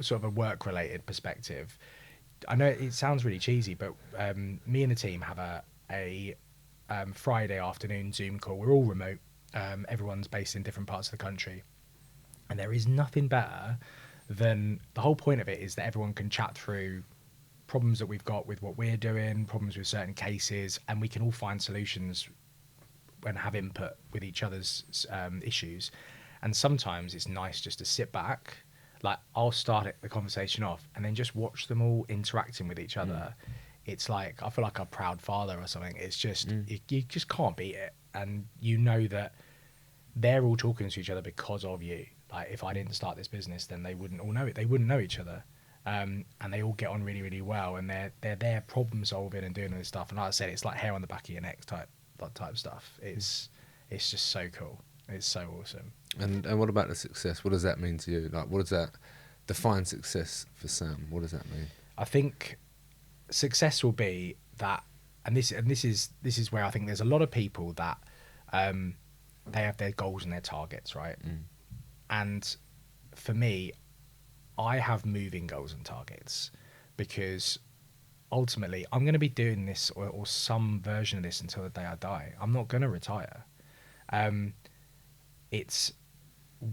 sort of a work related perspective, I know it sounds really cheesy, but me and the team have a Friday afternoon Zoom call. We're all remote. Everyone's based in different parts of the country, and there is nothing better than, the whole point of it is that everyone can chat through problems that we've got with what we're doing, problems with certain cases, and we can all find solutions and have input with each other's issues. And sometimes it's nice just to sit back, like I'll start the conversation off and then just watch them all interacting with each other. It's like, I feel like a proud father or something. It's just you just can't beat it. And you know that they're all talking to each other because of you. Like, if I didn't start this business, then they wouldn't all know it. They wouldn't know each other. And they all get on really, really well. And they're there problem solving and doing all this stuff. And like I said, it's like hair on the back of your neck type stuff. It's just so cool. It's so awesome. And what about the success? What does that mean to you? Like, what does that define success for Sam? What does that mean? I think success will be that, and this is where I think there's a lot of people that they have their goals and their targets, right? And for me, I have moving goals and targets, because ultimately I'm going to be doing this or some version of this until the day I die. I'm not going to retire. It's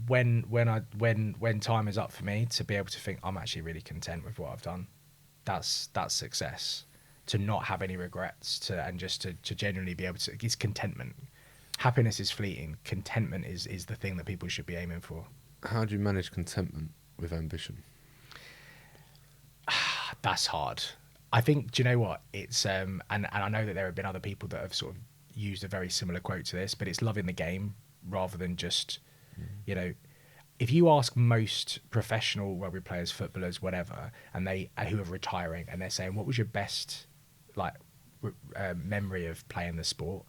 when time is up for me to be able to think I'm actually really content with what I've done. That's success. To not have any regrets, and just to genuinely be able to, it's contentment. Happiness is fleeting. Contentment is the thing that people should be aiming for. How do you manage contentment with ambition? That's hard. I think, do you know what? It's and I know that there have been other people that have sort of used a very similar quote to this, but it's loving the game rather than just, you know, if you ask most professional rugby players, footballers, whatever, and who are retiring, and they're saying, what was your best like memory of playing the sport,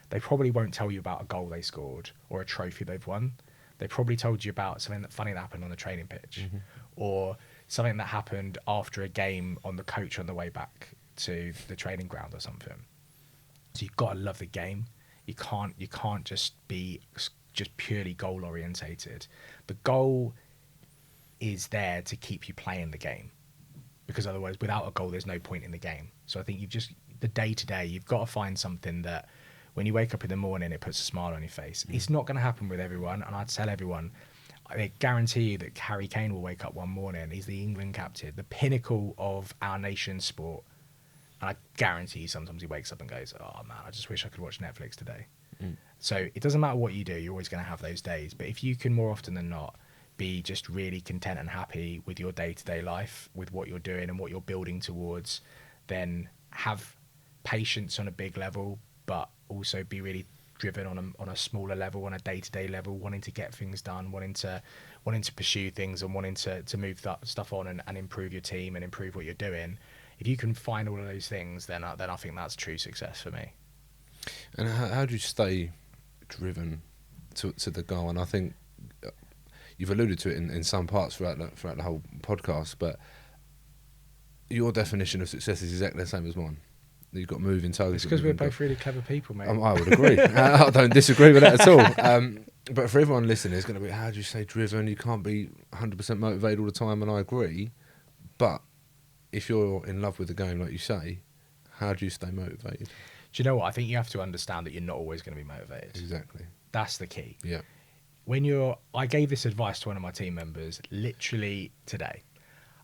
they probably won't tell you about a goal they scored or a trophy they've won. They probably told you about something funny that happened on the training pitch, or something that happened after a game on the coach on the way back to the training ground or something. So you've got to love the game. You can't just be just purely goal orientated. The goal is there to keep you playing the game, because otherwise, without a goal, there's no point in the game. So I think the day to day, you've got to find something that when you wake up in the morning, it puts a smile on your face. It's not going to happen with everyone, and I'd tell everyone, I guarantee you that Harry Kane will wake up one morning. He's the England captain, the pinnacle of our nation's sport. And I guarantee you sometimes he wakes up and goes, oh man, I just wish I could watch Netflix today. So it doesn't matter what you do, you're always going to have those days. But if you can more often than not be just really content and happy with your day-to-day life, with what you're doing and what you're building towards, then have patience on a big level, but also be really driven on a smaller level, on a day-to-day level, wanting to get things done, wanting to pursue things, and wanting to move that stuff on and improve your team and improve what you're doing. If you can find all of those things, then I think that's true success for me. And how do you stay driven to the goal? And I think you've alluded to it in some parts throughout the whole podcast, but your definition of success is exactly the same as mine. You've got moving targets. It's because we're both really clever people, mate. I would agree. I don't disagree with that at all. But for everyone listening, it's going to be, how do you stay driven? You can't be 100% motivated all the time, and I agree. But if you're in love with the game, like you say, how do you stay motivated? Do you know what? I think you have to understand that you're not always going to be motivated. Exactly. That's the key. Yeah. I gave this advice to one of my team members literally today.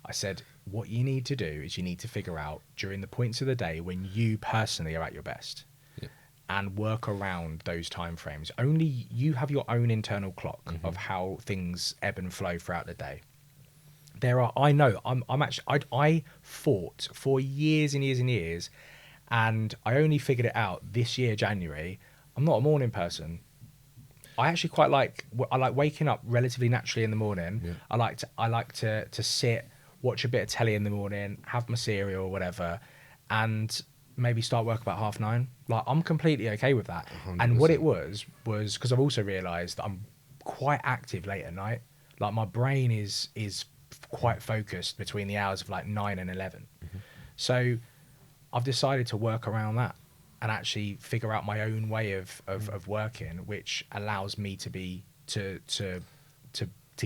I said, what you need to do is you need to figure out during the points of the day when you personally are at your best, and work around those time frames. Only you have your own internal clock of how things ebb and flow throughout the day. I fought for years and years and years, and I only figured it out this year, January. I'm not a morning person. I actually quite like waking up relatively naturally in the morning. Yeah. I like to sit, watch a bit of telly in the morning, have my cereal or whatever, and maybe start work about 9:30. Like, I'm completely okay with that. 100%. And what it was because I've also realised that I'm quite active late at night. Like, my brain is quite focused between the hours of like 9 and 11. So I've decided to work around that and actually figure out my own way of working, which allows me to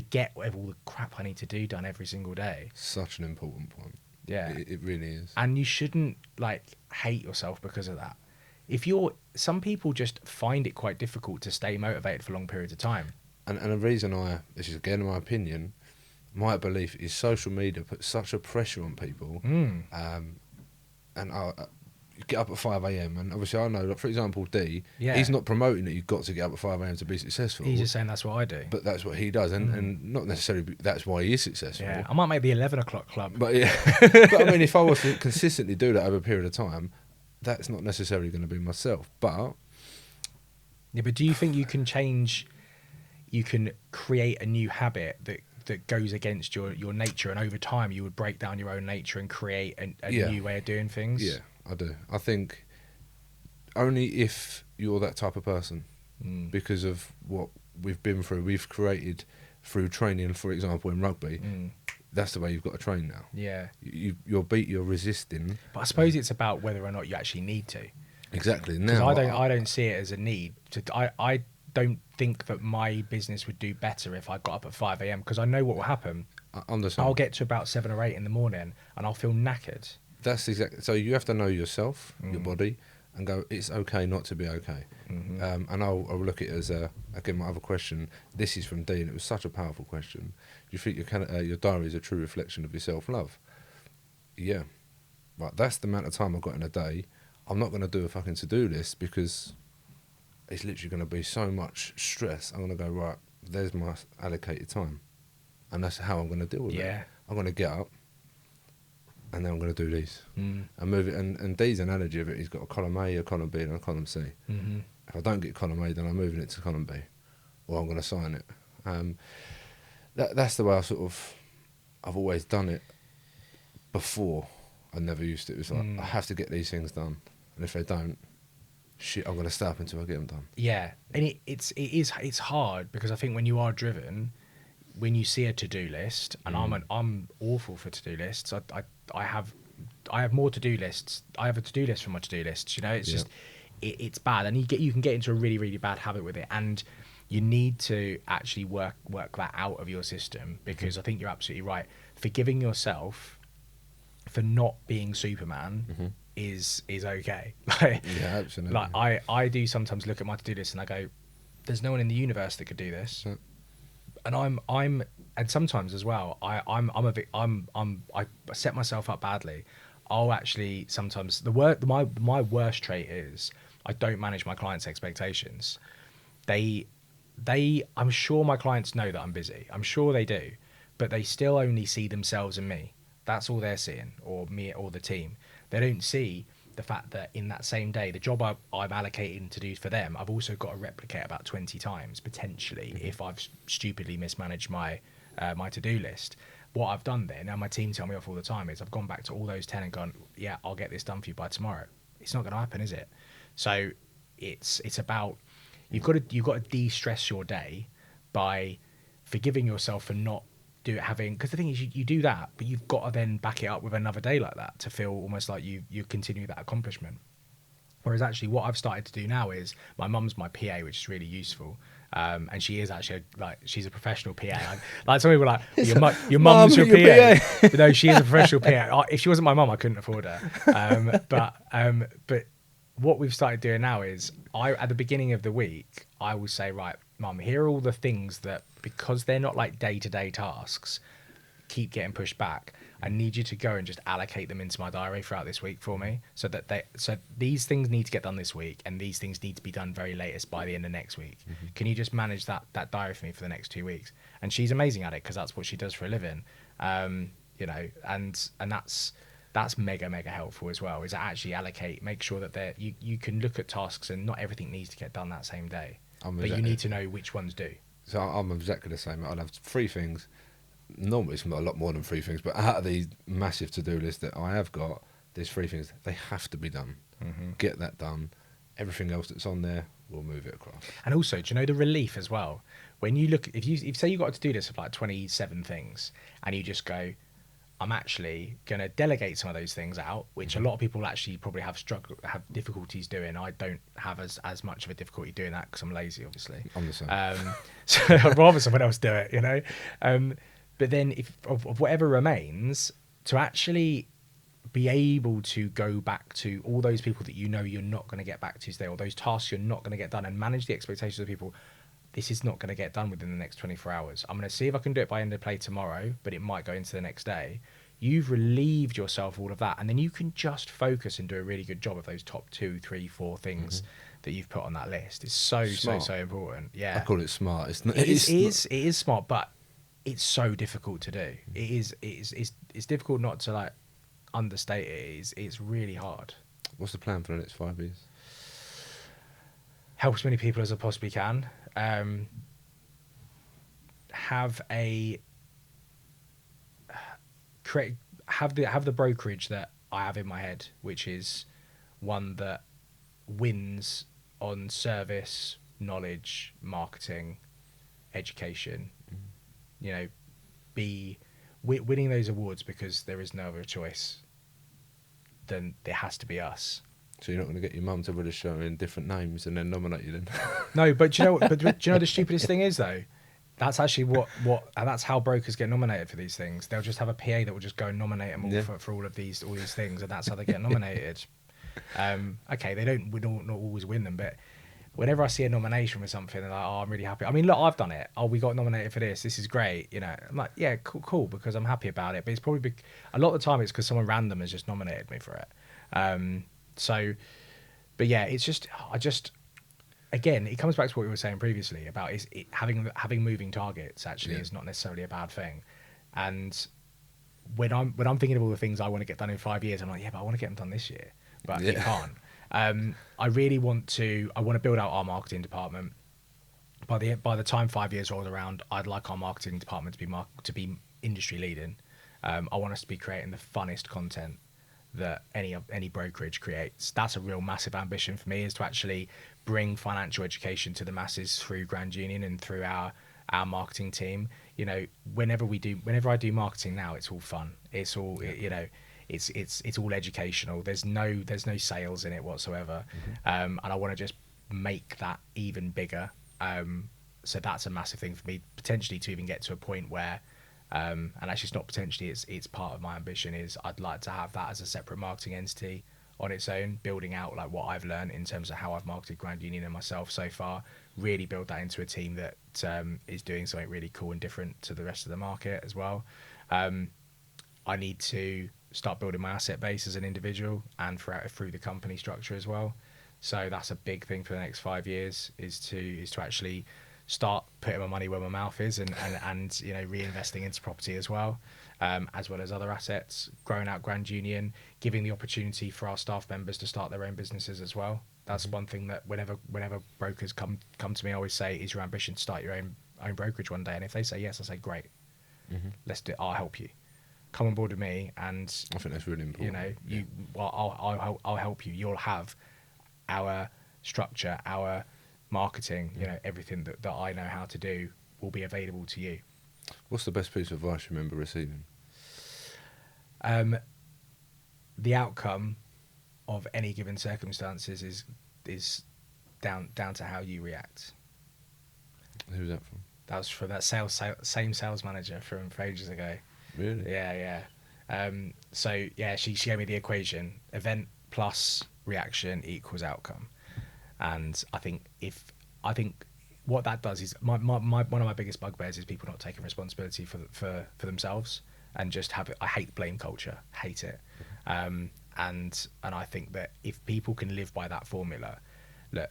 get all the crap I need to do done every single day. Such an important point. Yeah, it really is. And you shouldn't hate yourself because of that. Some people just find it quite difficult to stay motivated for long periods of time. And the reason this is again my opinion, my belief is social media puts such a pressure on people. And you get up at 5 a.m. and obviously I know, like, for example, D, he's not promoting that you've got to get up at 5 a.m. to be successful. He's just saying that's what I do. But that's what he does, and not necessarily that's why he is successful. Yeah, I might make the 11 o'clock club. But yeah, but I mean, if I was to consistently do that over a period of time, that's not necessarily going to be myself. But but do you think you can create a new habit that goes against your nature, and over time you would break down your own nature and create a new way of doing things? Yeah, I do. I think only if you're that type of person, because of what we've been through, we've created through training, for example, in rugby. That's the way you've got to train now. Yeah, you're resisting. But I suppose it's about whether or not you actually need to. Exactly. Now I don't see it as a need. I don't think that my business would do better if I got up at 5 a.m. because I know what will happen. I'll get to about 7 or 8 in the morning and I'll feel knackered. That's exactly. So you have to know yourself, your body, and go, it's okay not to be okay. And I'll look at it as again, my other question. This is from D, and it was such a powerful question. Do you think your diary is a true reflection of your self-love? Yeah. Right, that's the amount of time I've got in a day. I'm not going to do a fucking to-do list because it's literally going to be so much stress. I'm going to go, right, there's my allocated time. And that's how I'm going to deal with it. I'm going to get up, and then I'm going to do these. And move it. And D's analogy of it, he's got a column A, a column B, and a column C. If I don't get column A, then I'm moving it to column B, or I'm going to sign it. that's the way I've always done it before. I never used to. It was like, I have to get these things done. And if they don't, shit, I'm going to stay up until I get them done. Yeah. And it's hard because I think when you are driven, when you see a to-do list, and I'm awful for to-do lists. I have more to-do lists. I have a to-do list for my to-do lists, you know. It's just it's bad, and you can get into a really, really bad habit with it, and you need to actually work that out of your system, because I think you're absolutely right. Forgiving yourself for not being Superman is okay. Like, Yeah, absolutely. like I do sometimes look at my to-do list and I go, there's no one in the universe that could do this. Yeah. And and sometimes as well, I set myself up badly. I'll actually sometimes my worst trait is I don't manage my clients' expectations. I'm sure my clients know that I'm busy. I'm sure they do, but they still only see themselves and me. That's all they're seeing, or me or the team. They don't see the fact that in that same day, the job I'm allocating to do for them, I've also got to replicate about 20 times potentially if I've stupidly mismanaged my my to-do list. What I've done there, now my team tell me off all the time, is I've gone back to all those 10 and gone, yeah, I'll get this done for you by tomorrow. It's not going to happen, is it? So it's about you've got to de-stress your day by forgiving yourself for not because the thing is you do that, but you've got to then back it up with another day like that to feel almost like you continue that accomplishment. Whereas actually what I've started to do now is, my mum's my PA, which is really useful. And she is actually she's a professional PA. Like some people are like, your mum's your PA. But no, she is a professional PA. If she wasn't my mum, I couldn't afford her. But what we've started doing now is at the beginning of the week, I will say, right, Mum, here are all the things that, because they're not like day-to-day tasks, keep getting pushed back. I need you to go and just allocate them into my diary throughout this week for me, so these things need to get done this week, and these things need to be done very latest by the end of next week. Can you just manage that diary for me for the next 2 weeks? And she's amazing at it, because that's what she does for a living. You know, and that's mega helpful as well, is to actually allocate, make sure that you can look at tasks, and not everything needs to get done that same day, but you need to know which ones do. So I'm exactly the same. I'll have 3 things. Normally it's not a lot more than 3 things, but out of the massive to-do list that I have got, there's 3 things. They have to be done. Get that done. Everything else that's on there, we'll move it across. And also, do you know the relief as well? When you look, if say you've got a to-do list of like 27 things, and you just go, I'm actually going to delegate some of those things out, which a lot of people actually probably have difficulties doing. I don't have as much of a difficulty doing that because I'm lazy, obviously. I'm the same. So I'd rather someone else do it, you know. But then if of whatever remains, to actually be able to go back to all those people that you know you're not going to get back to today, or those tasks you're not going to get done, and manage the expectations of people. This is not going to get done within the next 24 hours. I'm going to see if I can do it by end of play tomorrow, but it might go into the next day. You've relieved yourself of all of that, and then you can just focus and do a really good job of those top 2, 3, 4 things that you've put on that list. It's so important. Yeah, I call it smart. It is smart, but it's so difficult to do. It's difficult not to like understate it. It's really hard. What's the plan for the next 5 years? Help as many people as I possibly can. Have the brokerage that I have in my head, which is one that wins on service, knowledge, marketing, education. You know, winning those awards because there is no other choice. Then it has to be us. So you're not going to get your mum to run a show in different names and then nominate you then? No, but do you know the stupidest thing is though? That's actually that's how brokers get nominated for these things. They'll just have a PA that will just go and nominate them all for all these things, and that's how they get nominated. Okay, we don't not always win them, but whenever I see a nomination for something, they're like, oh, I'm really happy. I mean, look, I've done it. Oh, we got nominated for this. This is great. You know, I'm like, yeah, cool, because I'm happy about it. But it's probably a lot of the time it's because someone random has just nominated me for it. So, but yeah, it's just, again, it comes back to what we were saying previously about having moving targets actually is not necessarily a bad thing. And when I'm thinking of all the things I want to get done in 5 years, I'm like, yeah, but I want to get them done this year, but you can't. I want to build out our marketing department, by the time 5 years rolled around, I'd like our marketing department to be industry leading. I want us to be creating the funnest content that any brokerage creates. That's a real massive ambition for me, is to actually bring financial education to the masses through Grand Union and through our marketing team. You know, whenever I do marketing now, it's all fun. It's all it's all educational. There's no sales in it whatsoever. And I want to just make that even bigger. So that's a massive thing for me, potentially to even get to a point where and actually it's not potentially, it's part of my ambition, is I'd like to have that as a separate marketing entity on its own, building out like what I've learned in terms of how I've marketed Grand Union and myself so far, really build that into a team that is doing something really cool and different to the rest of the market as well. I need to start building my asset base as an individual and through the company structure as well. So that's a big thing for the next 5 years, is to actually start putting my money where my mouth is and you know, reinvesting into property as well as other assets, growing out Grand Union, giving the opportunity for our staff members to start their own businesses as well. That's one thing that whenever brokers come to me, I always say, is your ambition to start your own brokerage one day? And if they say yes, I say great, let's do it. I'll help you. Come on board with me, and I think that's really important. You know, I'll help you. You'll have our structure, our marketing, you know, everything that I know how to do will be available to you. What's the best piece of advice you remember receiving? The outcome of any given circumstances is down to how you react. Who's that from? That was from that same sales manager from ages ago. Really? Yeah. So yeah, she gave me the equation: event plus reaction equals outcome. And I think what that does is one of my biggest bugbears is people not taking responsibility for themselves and just I hate blame culture, hate it. And I think that if people can live by that formula, look,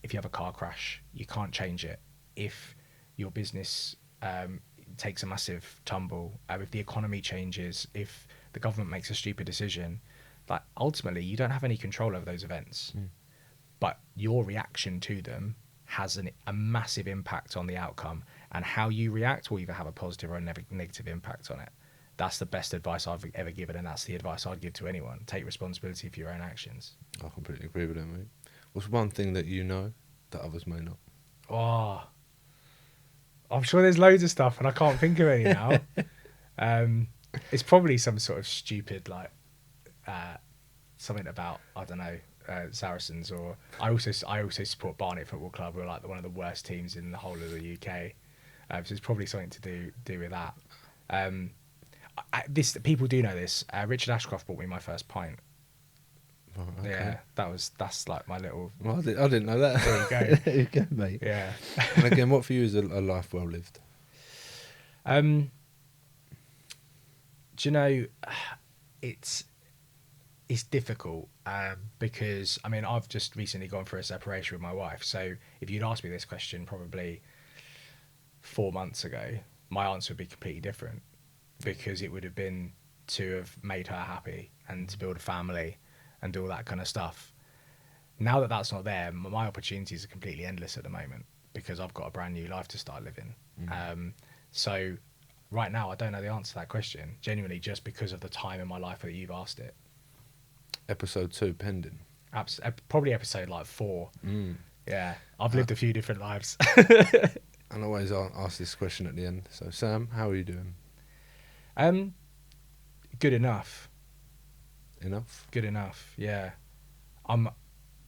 if you have a car crash, you can't change it. If your business takes a massive tumble, if the economy changes, if the government makes a stupid decision, like ultimately you don't have any control over those events. But your reaction to them has a massive impact on the outcome, and how you react will either have a positive or a negative impact on it. That's the best advice I've ever given, and that's the advice I'd give to anyone. Take responsibility for your own actions. I completely agree with that, mate. What's one thing that you know that others may not? Oh, I'm sure there's loads of stuff, and I can't think of any now. It's probably some sort of stupid, like, something about, I don't know, Saracens, or I also support Barnet Football Club. We're like one of the worst teams in the whole of the UK, so it's probably something to do with that. People do know this. Richard Ashcroft bought me my first pint. Oh, okay. Yeah, that's like my little. Well, I didn't know that. There you go. There you go, mate. Yeah. And again, what for you is a life well lived? Do you know, it's difficult because I mean, I've just recently gone through a separation with my wife. So if you'd asked me this question probably 4 months ago, my answer would be completely different, because it would have been to have made her happy and to build a family and do all that kind of stuff. Now that that's not there, my opportunities are completely endless at the moment, because I've got a brand new life to start living. So right now, I don't know the answer to that question, genuinely, just because of the time in my life that you've asked it. Episode 2 pending. Probably episode like 4. Yeah, I've lived a few different lives. And I always ask this question at the end. So, Sam, how are you doing? Good enough. Enough? Good enough. Yeah, I'm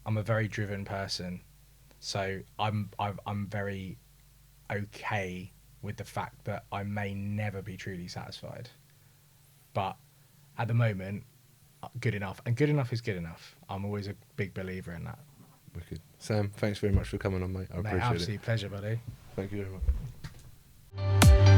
a very driven person, so I'm very okay with the fact that I may never be truly satisfied. But at the moment, good enough, and good enough is good enough. I'm always a big believer in that. Wicked. Sam, thanks very much for coming on, mate. I appreciate it. Absolute pleasure, buddy. Thank you very much.